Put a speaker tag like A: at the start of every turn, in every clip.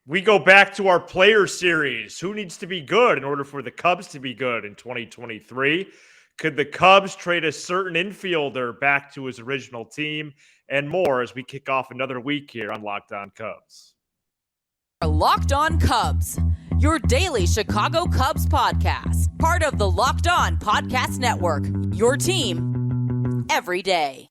A: We go back to our player series. Who needs to be good in order for the Cubs to be good in 2023? Could the Cubs trade a certain infielder back to his original team? And more as we kick off another week here on Locked On Cubs.
B: Locked On Cubs, your daily Chicago Cubs podcast. Part of the Locked On Podcast Network, your team every day.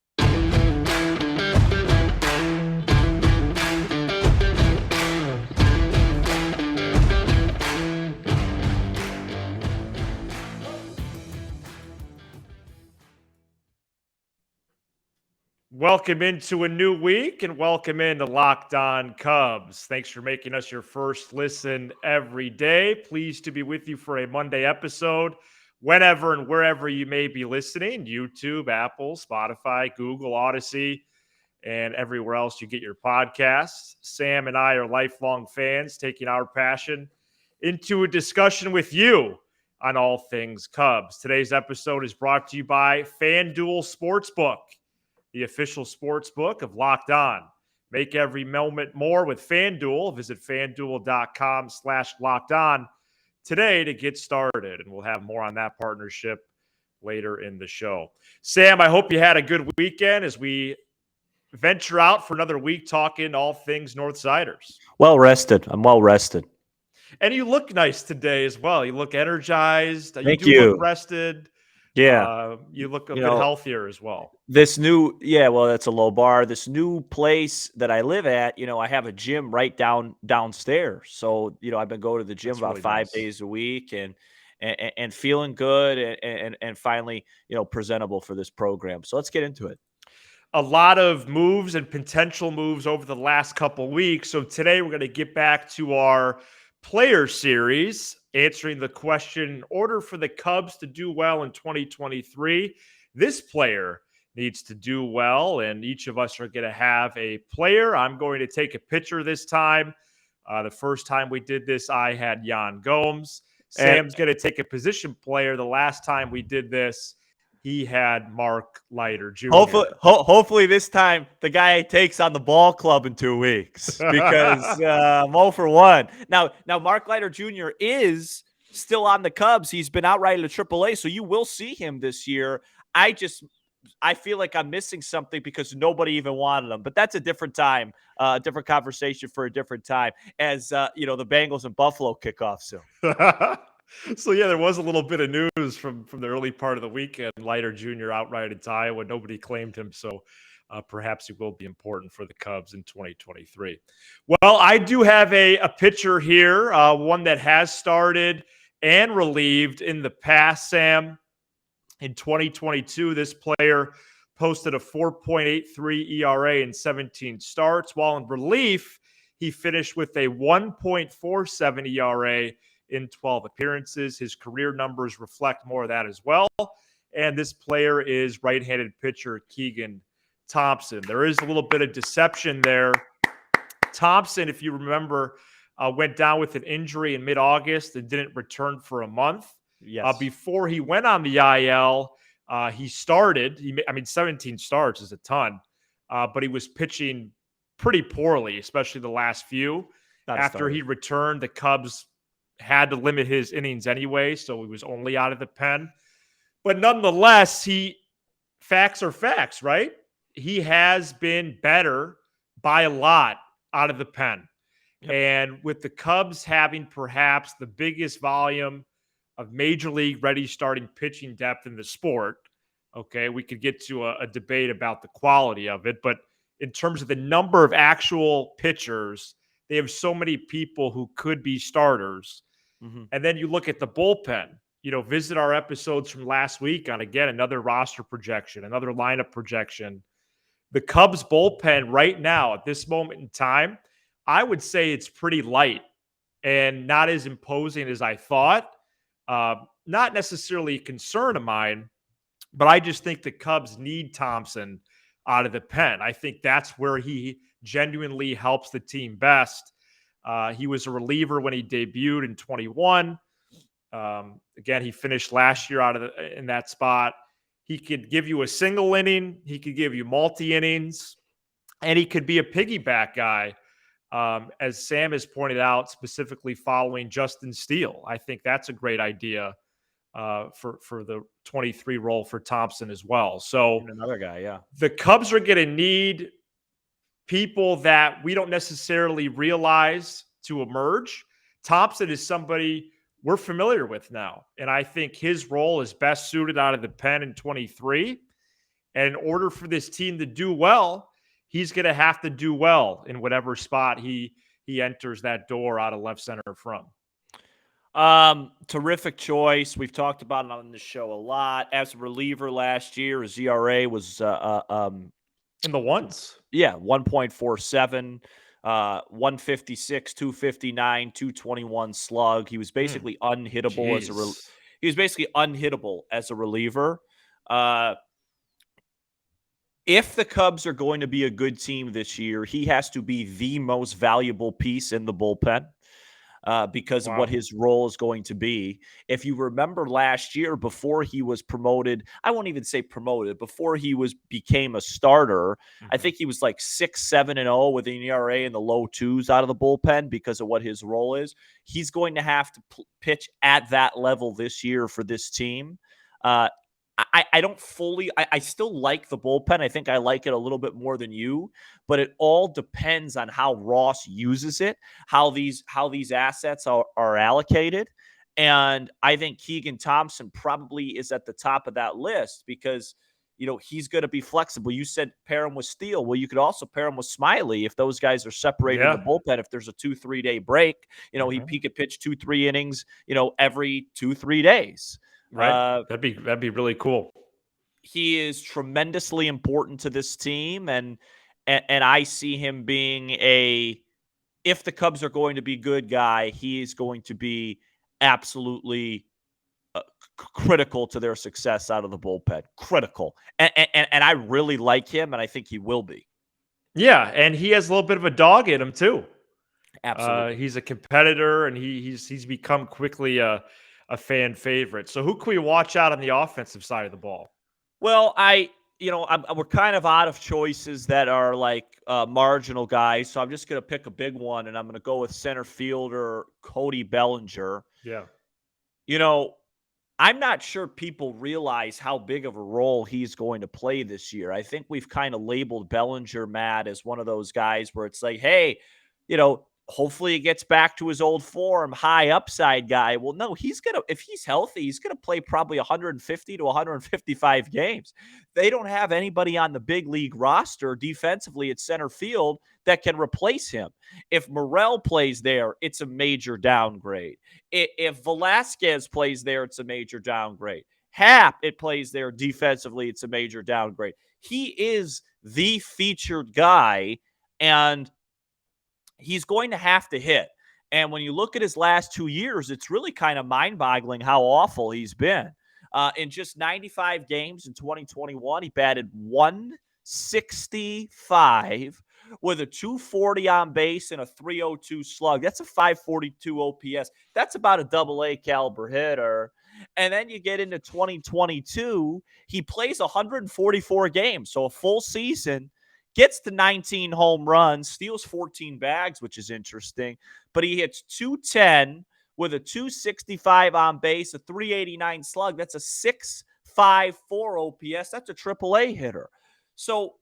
A: Welcome into a new week and welcome into Locked On Cubs. Thanks for making us your first listen every day. Pleased to be with you for a Monday episode, whenever and wherever you may be listening, YouTube, Apple, Spotify, Google, Odyssey, and everywhere else you get your podcasts. Sam and I are lifelong fans, taking our passion into a discussion with you on all things Cubs. Today's episode is brought to you by FanDuel Sportsbook, the official sports book of Locked On. Make every moment more with FanDuel. Visit FanDuel.com/Locked On today to get started. And we'll have more on that partnership later in the show. Sam, I hope you had a good weekend as we venture out for another week talking all things Northsiders.
C: Well rested. I'm well rested.
A: And you look nice today as well. You look energized.
C: Thank
A: you.
C: you.
A: Look rested.
C: Yeah.
A: You look a bit healthier as well.
C: That's a low bar. This new place that I live at, I have a gym right downstairs. So, I've been going to the gym about 5 days a week and feeling good and finally, presentable for this program. So let's get into it.
A: A lot of moves and potential moves over the last couple weeks. So today we're going to get back to our player series, answering the question, in order for the Cubs to do well in 2023, this player needs to do well, and each of us are going to have a player. I'm going to take a pitcher this time. The first time we did this, I had Yan Gomes. Sam's going to take a position player. The last time we did this, he had Mark Leiter Jr.
C: Hopefully this time the guy takes on the ball club in 2 weeks because I'm 0 for 1. Now Mark Leiter Jr. is still on the Cubs. He's been outrighted to AAA, so you will see him this year. I feel like I'm missing something because nobody even wanted him. But that's a different time, a different conversation for a different time as, the Bengals and Buffalo kick off soon.
A: So, there was a little bit of news from the early part of the weekend. Leiter Jr. outrighted to Iowa. Nobody claimed him, so perhaps he will be important for the Cubs in 2023. Well, I do have a pitcher here, one that has started and relieved in the past, Sam. In 2022, this player posted a 4.83 ERA in 17 starts, while in relief, he finished with a 1.47 ERA in 12 appearances. His career numbers reflect more of that as well. And this player is right-handed pitcher Keegan Thompson. There is a little bit of deception there. Thompson, if you remember, went down with an injury in mid-August and didn't return for a month.
C: Yes.
A: Before he went on the IL, he started. 17 starts is a ton, but he was pitching pretty poorly, especially the last few. After he returned, the Cubs had to limit his innings anyway, so he was only out of the pen. But nonetheless, facts are facts, right? He has been better by a lot out of the pen. Yep. And with the Cubs having perhaps the biggest volume of major league ready starting pitching depth in the sport, okay, we could get to a debate about the quality of it. But in terms of the number of actual pitchers, they have so many people who could be starters. Mm-hmm. And then you look at the bullpen, visit our episodes from last week on, again, another roster projection, another lineup projection. The Cubs bullpen right now at this moment in time, I would say it's pretty light and not as imposing as I thought. Not necessarily a concern of mine, but I just think the Cubs need Thompson out of the pen. I think that's where he genuinely helps the team best. He was a reliever when he debuted in 21. Again, he finished last year in that spot. He could give you a single inning. He could give you multi-innings. And he could be a piggyback guy As Sam has pointed out, specifically following Justin Steele. I think that's a great idea for the 23 role for Thompson as well. So
C: And another guy, yeah.
A: The Cubs are going to need people that we don't necessarily realize to emerge. Thompson is somebody we're familiar with now, and I think his role is best suited out of the pen in 23. And in order for this team to do well, he's going to have to do well in whatever spot he enters that door out of left center from.
C: Terrific choice. We've talked about it on the show a lot. As a reliever last year, his ERA was
A: in the ones.
C: Yeah, 1.47, 156, 259, 221 slug. He was basically unhittable as a reliever. If the Cubs are going to be a good team this year, he has to be the most valuable piece in the bullpen. Because of what his role is going to be. If you remember last year, before he was promoted, I won't even say promoted, before he became a starter, I think he was like 6-7-0 with an ERA in the low twos out of the bullpen because of what his role is. He's going to have to pitch at that level this year for this team. I still like the bullpen. I think I like it a little bit more than you, but it all depends on how Ross uses it, how these assets are allocated. And I think Keegan Thompson probably is at the top of that list because, he's going to be flexible. You said pair him with Steele. Well, you could also pair him with Smiley if those guys are separated in the bullpen. If there's a 2-3 day break, he could pitch 2-3 innings, every 2-3 days.
A: Right. That'd be really cool.
C: He is tremendously important to this team. And I see him being if the Cubs are going to be good guy, he is going to be absolutely critical to their success out of the bullpen. Critical. And I really like him, and I think he will be.
A: Yeah. And he has a little bit of a dog in him too.
C: Absolutely.
A: He's a competitor, and he's become quickly a fan favorite. So who can we watch out on the offensive side of the ball?
C: Well, we're kind of out of choices that are like marginal guys. So I'm just going to pick a big one, and I'm going to go with center fielder Cody Bellinger.
A: Yeah.
C: I'm not sure people realize how big of a role he's going to play this year. I think we've kind of labeled Bellinger, Matt, as one of those guys where it's like, hey, hopefully he gets back to his old form, high upside guy. Well, no, if he's healthy, he's going to play probably 150 to 155 games. They don't have anybody on the big league roster defensively at center field that can replace him. If Morel plays there, it's a major downgrade. If Velasquez plays there, it's a major downgrade. Happ, it plays there defensively, it's a major downgrade. He is the featured guy, and he's going to have to hit. And when you look at his last 2 years, it's really kind of mind-boggling how awful he's been. In just 95 games in 2021, he batted 165 with a 240 on base and a 302 slug. That's a 542 OPS. That's about a double-A caliber hitter. And then you get into 2022, he plays 144 games, so a full season, gets to 19 home runs, steals 14 bags, which is interesting, but he hits 210 with a 265 on base, a 389 slug. That's a 654 OPS. That's a AAA hitter. So,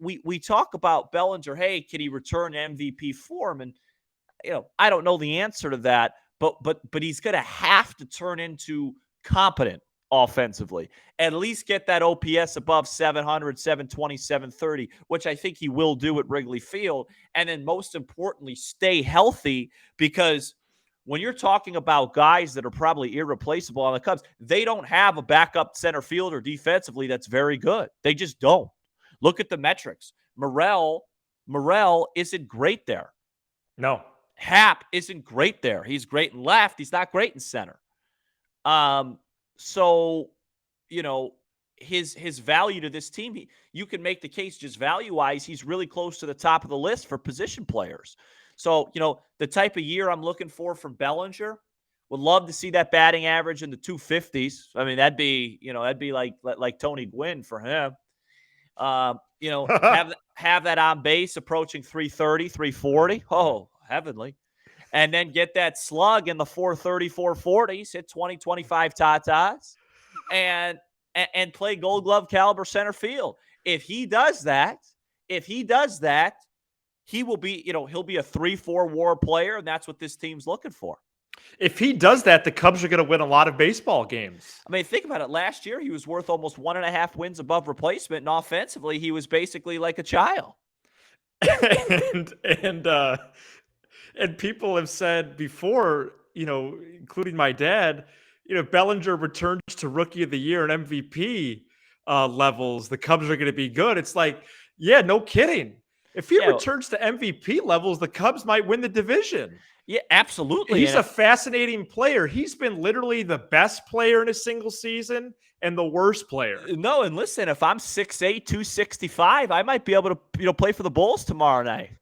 C: we talk about Bellinger, hey, can he return MVP form? And, I don't know the answer to that, but he's going to have to turn into competent offensively, at least get that OPS above 700, 720, 730, which I think he will do at Wrigley Field. And then most importantly, stay healthy, because when you're talking about guys that are probably irreplaceable on the Cubs, they don't have a backup center fielder defensively that's very good. They just don't. Look at the metrics. Morel isn't great there.
A: No.
C: Happ isn't great there. He's great in left. He's not great in center. So, his value to this team, you can make the case just value-wise, he's really close to the top of the list for position players. So, the type of year I'm looking for from Bellinger, would love to see that batting average in the 250s. I mean, that'd be like Tony Gwynn for him. Have that on base approaching 330, 340. Oh, heavenly. And then get that slug in the 430, 440s, hit 20, 25 tatas, and play Gold Glove caliber center field. If he does that, he will be, he'll be a 3-4 WAR player, and that's what this team's looking for.
A: If he does that, the Cubs are going to win a lot of baseball games.
C: I mean, think about it. Last year, he was worth almost 1.5 wins above replacement, and offensively, he was basically like a child.
A: And people have said before, including my dad, if Bellinger returns to Rookie of the Year and MVP levels, the Cubs are going to be good. It's like, yeah, no kidding. If he returns to MVP levels, the Cubs might win the division.
C: Yeah, absolutely.
A: He's a fascinating player. He's been literally the best player in a single season and the worst player.
C: No, and listen, if I'm 6'8", 265, I might be able to play for the Bulls tomorrow night.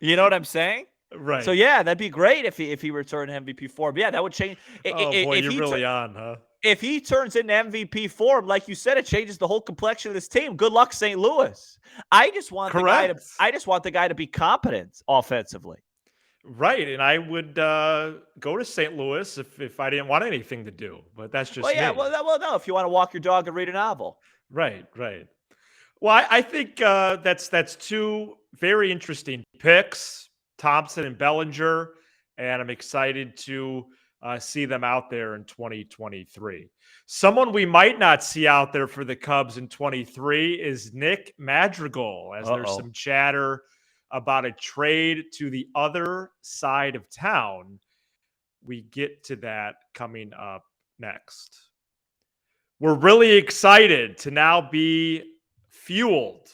C: You know what I'm saying?
A: Right.
C: So yeah, that'd be great if he returned MVP form. Yeah, that would change.
A: Boy, you're really on, huh?
C: If he turns into MVP form, like you said, it changes the whole complexion of this team. Good luck, St. Louis. I just want the guy to be competent offensively.
A: Right, and I would go to St. Louis if I didn't want anything to do, but that's just me.
C: Well, no, if you want to walk your dog and read a novel.
A: Right. Well, I think that's two very interesting picks, Thompson and Bellinger, and I'm excited to see them out there in 2023. Someone we might not see out there for the Cubs in 23 is Nick Madrigal, as there's some chatter about a trade to the other side of town. We get to that coming up next. We're really excited to now be fueled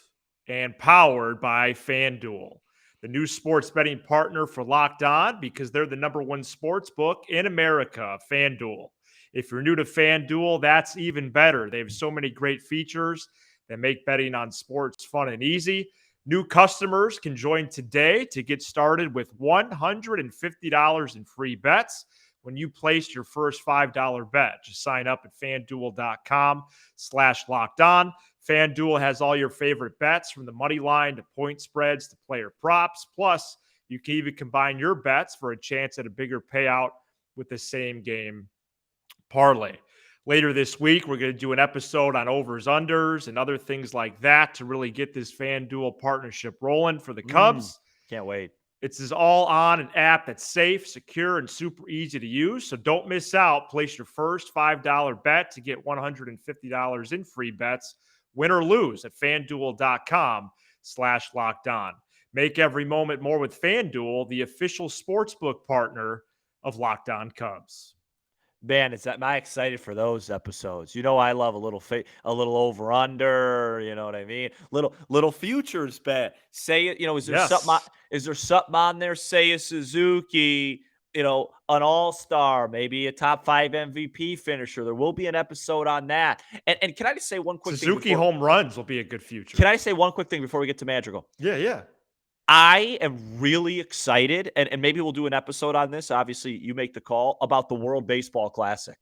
A: and powered by FanDuel, the new sports betting partner for Locked On, because they're the #1 sports book in America, FanDuel. If you're new to FanDuel, that's even better. They have so many great features that make betting on sports fun and easy. New customers can join today to get started with $150 in free bets when you place your first $5 bet. Just sign up at FanDuel.com/lockedon. FanDuel has all your favorite bets, from the money line to point spreads to player props. Plus, you can even combine your bets for a chance at a bigger payout with the same game parlay. Later this week, we're going to do an episode on overs, unders, and other things like that to really get this FanDuel partnership rolling for the Cubs.
C: Can't wait.
A: It's all on an app that's safe, secure, and super easy to use. So don't miss out. Place your first $5 bet to get $150 in free bets, win or lose, at FanDuel.com/lockedon. Make every moment more with FanDuel, the official sportsbook partner of Locked On Cubs.
C: Man, am I excited for those episodes? I love a little over under. You know what I mean? Little futures bet. Say it. Is there something? Is there something on there? Say a Suzuki. An all-star, maybe a top 5 MVP finisher. There will be an episode on that. And can I just say one quick thing?
A: Suzuki home runs will be a good future.
C: Can I say one quick thing before we get to Madrigal?
A: Yeah.
C: I am really excited, and maybe we'll do an episode on this. Obviously, you make the call about the World Baseball Classic.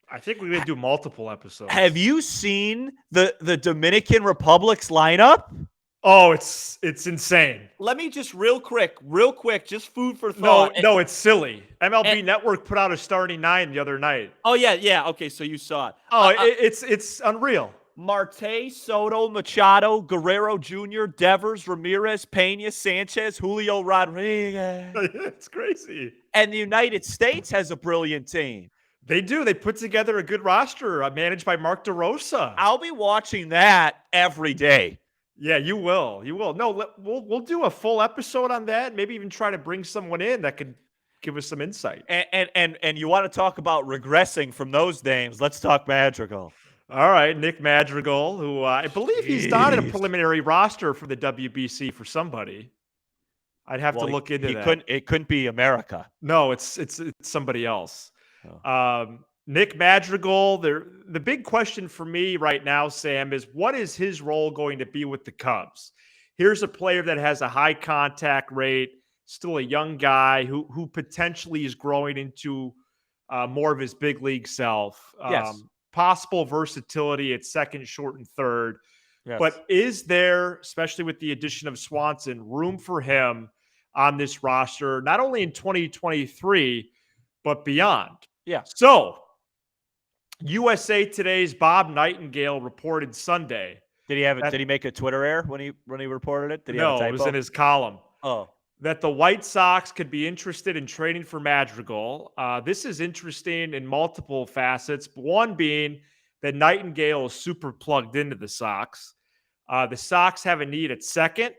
A: I think we're going to do multiple episodes.
C: Have you seen the Dominican Republic's lineup?
A: Oh, it's insane.
C: Let me just real quick, just food for thought.
A: No, it's silly. MLB Network put out a starting 9 the other night.
C: Oh, yeah. Okay, so you saw it.
A: Oh, it's unreal.
C: Marte, Soto, Machado, Guerrero Jr., Devers, Ramirez, Pena, Sanchez, Julio Rodriguez.
A: It's crazy.
C: And the United States has a brilliant team.
A: They do. They put together a good roster managed by Mark DeRosa.
C: I'll be watching that every day.
A: Yeah, you will. No, we'll do a full episode on that. Maybe even try to bring someone in that could give us some insight.
C: And you want to talk about regressing from those names? Let's talk Madrigal.
A: All right, Nick Madrigal, who I believe he's not in a preliminary roster for the WBC for somebody. I'd have to look into that.
C: It couldn't be America.
A: No, it's somebody else. Oh. Nick Madrigal, the big question for me right now, Sam, is what is his role going to be with the Cubs? Here's a player that has a high contact rate, still a young guy who potentially is growing into more of his big league self.
C: Yes.
A: Possible versatility at second, short, and third.
C: Yes.
A: But is there, especially with the addition of Swanson, room for him on this roster, not only in 2023, but beyond?
C: Yeah.
A: So, USA Today's Bob Nightengale reported Sunday.
C: Did he make a Twitter error when he reported it? Did he have a typo?
A: No, it was in his column.
C: Oh.
A: That the White Sox could be interested in trading for Madrigal. This is interesting in multiple facets. One being that Nightengale is super plugged into the Sox. The Sox have a need at second.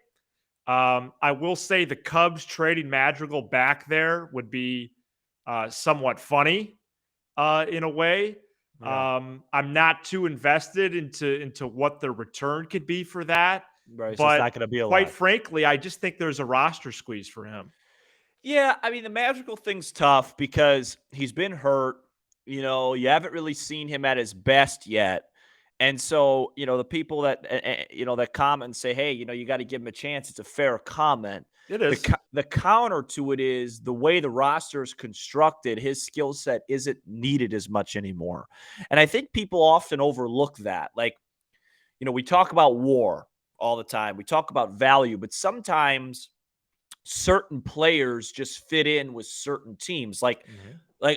A: I will say the Cubs trading Madrigal back there would be somewhat funny in a way.
C: Yeah.
A: I'm not too invested into what the return could be for that.
C: Right.
A: But
C: it's not going to be a
A: quite
C: lot.
A: frankly, I just think there's a roster squeeze for him.
C: Yeah, I mean, the Madrigal thing's tough because he's been hurt. You haven't really seen him at his best yet. And so, the people that, that comment and say, hey, you got to give him a chance. It's a fair comment.
A: It is.
C: The counter to it is the way the roster is constructed, his skill set isn't needed as much anymore. And I think people often overlook that. Like, we talk about WAR all the time. We talk about value, but sometimes certain players just fit in with certain teams. Like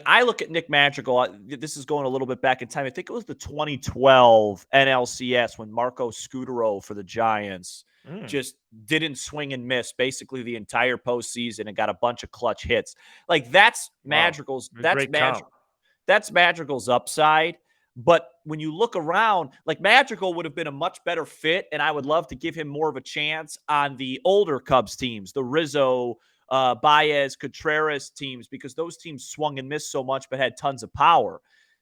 C: I look at Nick Madrigal. This is going a little bit back in time. I think it was the 2012 NLCS when Marco Scutaro for the Giants just didn't swing and miss basically the entire postseason and got a bunch of clutch hits. Like that's Madrigal's. That's Madrigal's upside. But when you look around, like Madrigal would have been a much better fit, and I would love to give him more of a chance on the older Cubs teams, the Rizzo, Baez, Contreras teams, because those teams swung and missed so much but had tons of power.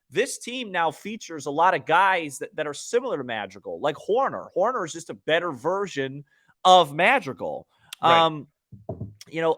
C: This team now features a lot of guys that are similar to Madrigal, like Horner. Horner is just a better version of Madrigal.
A: Right.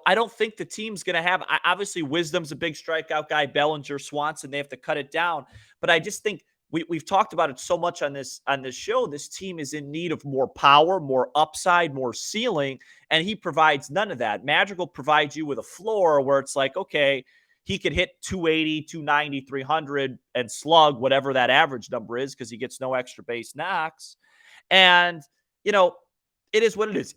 C: I don't think the team's going to have – obviously, Wisdom's a big strikeout guy. Bellinger, Swanson, they have to cut it down. But I just think we've talked about it so much on this show. This team is in need of more power, more upside, more ceiling, and he provides none of that. Madrigal provides you with a floor where it's like, okay, he could hit 280, 290, 300 and slug whatever that average number is because he gets no extra base knocks. And, it is what it is.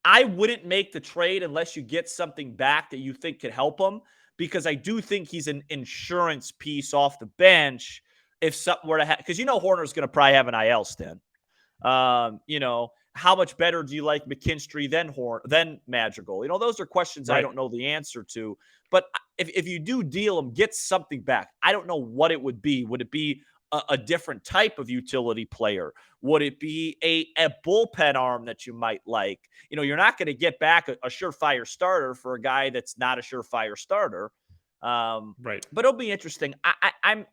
C: I wouldn't make the trade unless you get something back that you think could help him, because I do think he's an insurance piece off the bench if something were to happen. Because Horner's going to probably have an IL stint. How much better do you like McKinstry than Madrigal? Those are questions right. I don't know the answer to. But if you do deal him, get something back. I don't know what it would be. Would it be a different type of utility player? Would it be a bullpen arm that you might like? You're not going to get back a surefire starter for a guy that's not a surefire starter.
A: Right.
C: But it'll be interesting. I'm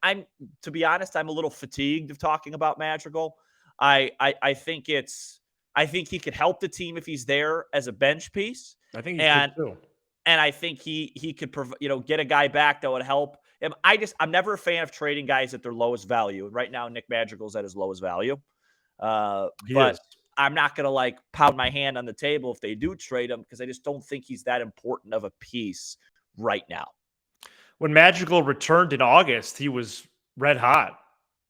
C: to be honest, I'm a little fatigued of talking about Madrigal. I think he could help the team if he's there as a bench piece.
A: I think he could too.
C: And I think he could get a guy back that would help. I'm never a fan of trading guys at their lowest value. Right now, Nick Madrigal's at his lowest value. But I'm not going to pound my hand on the table if they do trade him, because I just don't think he's that important of a piece right now.
A: When Madrigal returned in August, he was red hot.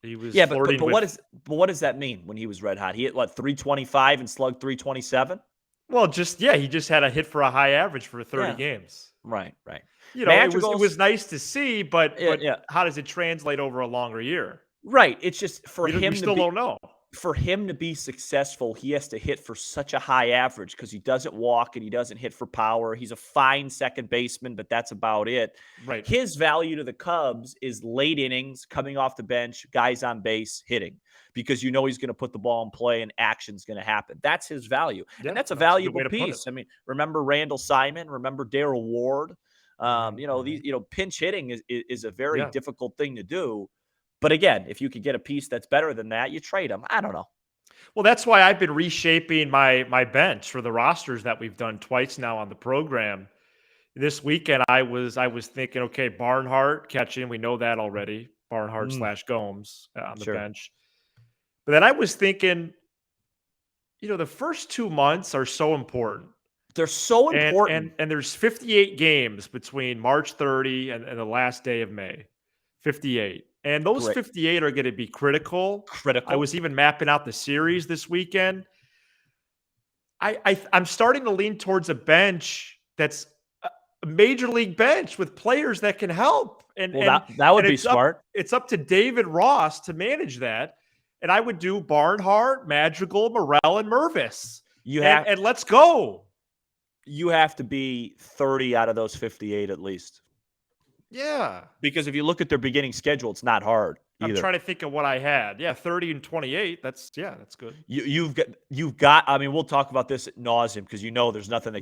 A: He was
C: but what does that mean when he was red hot? He hit 325 and slugged 327?
A: Well, he just had a hit for a high average for 30 games.
C: Right.
A: It was nice to see, but how does it translate over a longer year?
C: Right. It's just for him.
A: We still don't know.
C: For him to be successful, he has to hit for such a high average because he doesn't walk and he doesn't hit for power. He's a fine second baseman, but that's about it.
A: Right.
C: His value to the Cubs is late innings, coming off the bench, guys on base, hitting, because he's going to put the ball in play and action's going to happen. That's his value. And that's a valuable piece. I mean, remember Randall Simon, remember Darryl Ward. Pinch hitting is a very difficult thing to do. But again, if you could get a piece that's better than that, you trade them. I don't know.
A: Well, that's why I've been reshaping my bench for the rosters that we've done twice now on the program. This weekend, I was thinking, okay, Barnhart catching. We know that already. Barnhart / Gomes on the bench. But then I was thinking, the first 2 months are so important.
C: They're so important.
A: And there's 58 games between March 30 and the last day of May. 58. And those 58 are going to be critical. I was even mapping out the series this weekend. I'm starting to lean towards a bench that's a major league bench with players that can help. And
C: that would be smart.
A: It's up to David Ross to manage that. And I would do Barnhart, Madrigal, Morel, and Mervis. And let's go.
C: You have to be 30 out of those 58 at least.
A: Yeah.
C: Because if you look at their beginning schedule, it's not hard either.
A: I'm trying to think of what I had. Yeah, 30 and 28. That's good.
C: You've got. I mean, we'll talk about this at nauseum because there's nothing that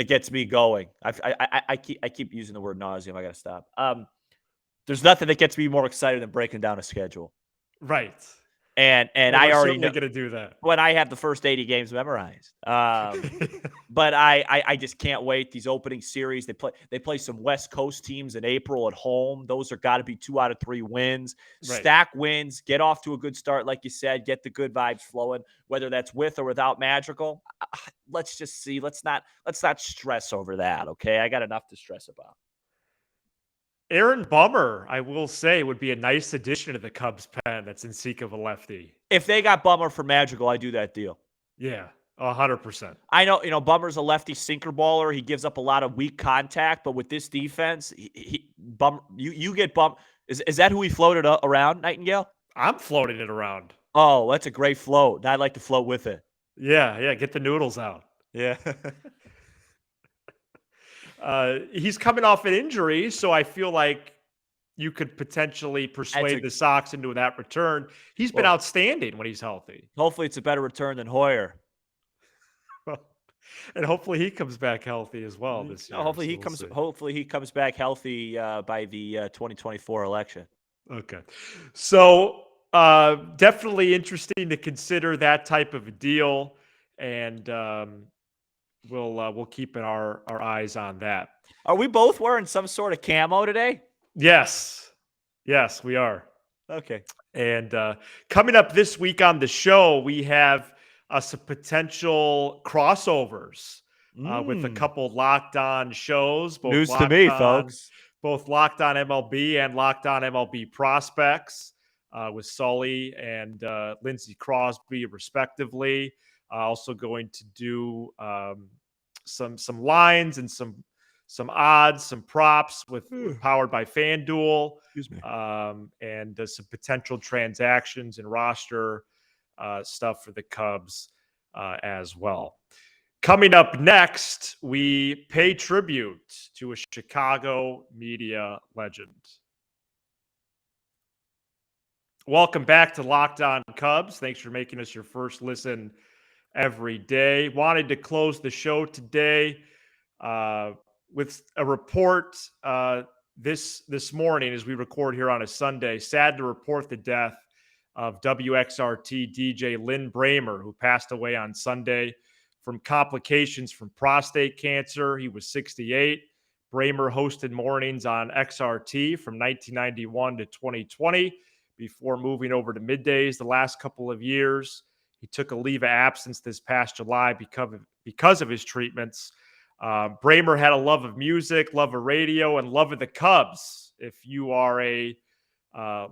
C: gets me going. I keep using the word nauseum. I got to stop. There's nothing that gets me more excited than breaking down a schedule.
A: Right.
C: And I already know
A: going to do that
C: when I have the first 80 games memorized. But I just can't wait. These opening series, they play some West Coast teams in April at home. Those are got to be 2 out of 3 wins. Right. Stack wins, get off to a good start, like you said, get the good vibes flowing, whether that's with or without Madrigal. Let's just see. Let's not stress over that. Okay, I got enough to stress about.
A: Aaron Bummer, I will say, would be a nice addition to the Cubs pen that's in seek of a lefty.
C: If they got Bummer for Madrigal, I do that deal.
A: Yeah, 100%.
C: I know, Bummer's a lefty sinker baller. He gives up a lot of weak contact, but with this defense, you get Bum. Is that who he floated around, Nightengale?
A: I'm floating it around.
C: Oh, that's a great float. I'd like to float with it.
A: Yeah, get the noodles out.
C: Yeah.
A: He's coming off an injury, so I feel like you could potentially persuade the Sox into that return. He's been outstanding when he's healthy.
C: Hopefully it's a better return than Hoyer.
A: And hopefully he comes back healthy as well this year.
C: Hopefully he comes back healthy by the 2024 election.
A: Okay. So definitely interesting to consider that type of a deal. And we'll keep our eyes on that.
C: Are we both wearing some sort of camo today?
A: Yes, we are.
C: Okay.
A: And coming up this week on the show, we have some potential crossovers with a couple Locked On shows.
C: News to me, folks.
A: Both Locked On MLB and Locked On MLB Prospects with Sully and Lindsey Crosby, respectively. Also going to do some lines and some odds, some props with powered by FanDuel.
C: Excuse me.
A: And some potential transactions and roster stuff for the Cubs as well. Coming up next, we pay tribute to a Chicago media legend. Welcome back to Locked On Cubs. Thanks for making us your first listen every day. Wanted to close the show today with a report this morning as we record here on a Sunday. Sad to report the death of WXRT DJ Lin Brehmer, who passed away on Sunday from complications from prostate cancer. He was 68. Brehmer hosted mornings on XRT from 1991 to 2020 before moving over to middays the last couple of years. He took a leave of absence this past July because of his treatments. Brehmer had a love of music, love of radio, and love of the Cubs. If you are a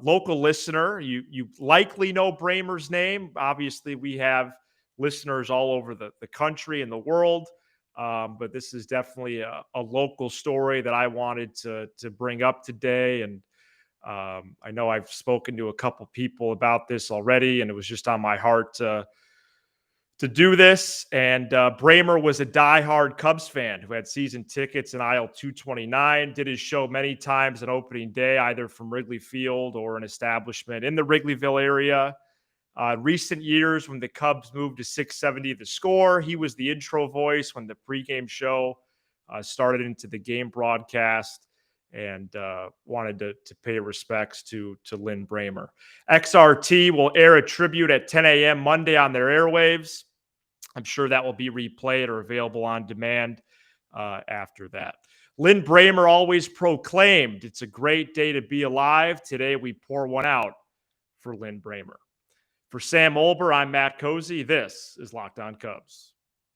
A: local listener, you likely know Brehmer's name. Obviously, we have listeners all over the country and the world, but this is definitely a local story that I wanted to bring up today. And I know I've spoken to a couple people about this already, and it was just on my heart to do this. And Brehmer was a diehard Cubs fan who had season tickets in aisle 229, did his show many times on opening day, either from Wrigley Field or an establishment in the Wrigleyville area. Recent years, when the Cubs moved to 670 The Score, he was the intro voice when the pregame show started into the game broadcast, and wanted to pay respects to Lynn Brehmer. XRT will air a tribute at 10 a.m. Monday on their airwaves. I'm sure that will be replayed or available on demand after that. Lynn Brehmer always proclaimed, "It's a great day to be alive. Today we pour one out for Lynn Brehmer." For Sam Olber, I'm Matt Cozy. This is Locked On Cubs.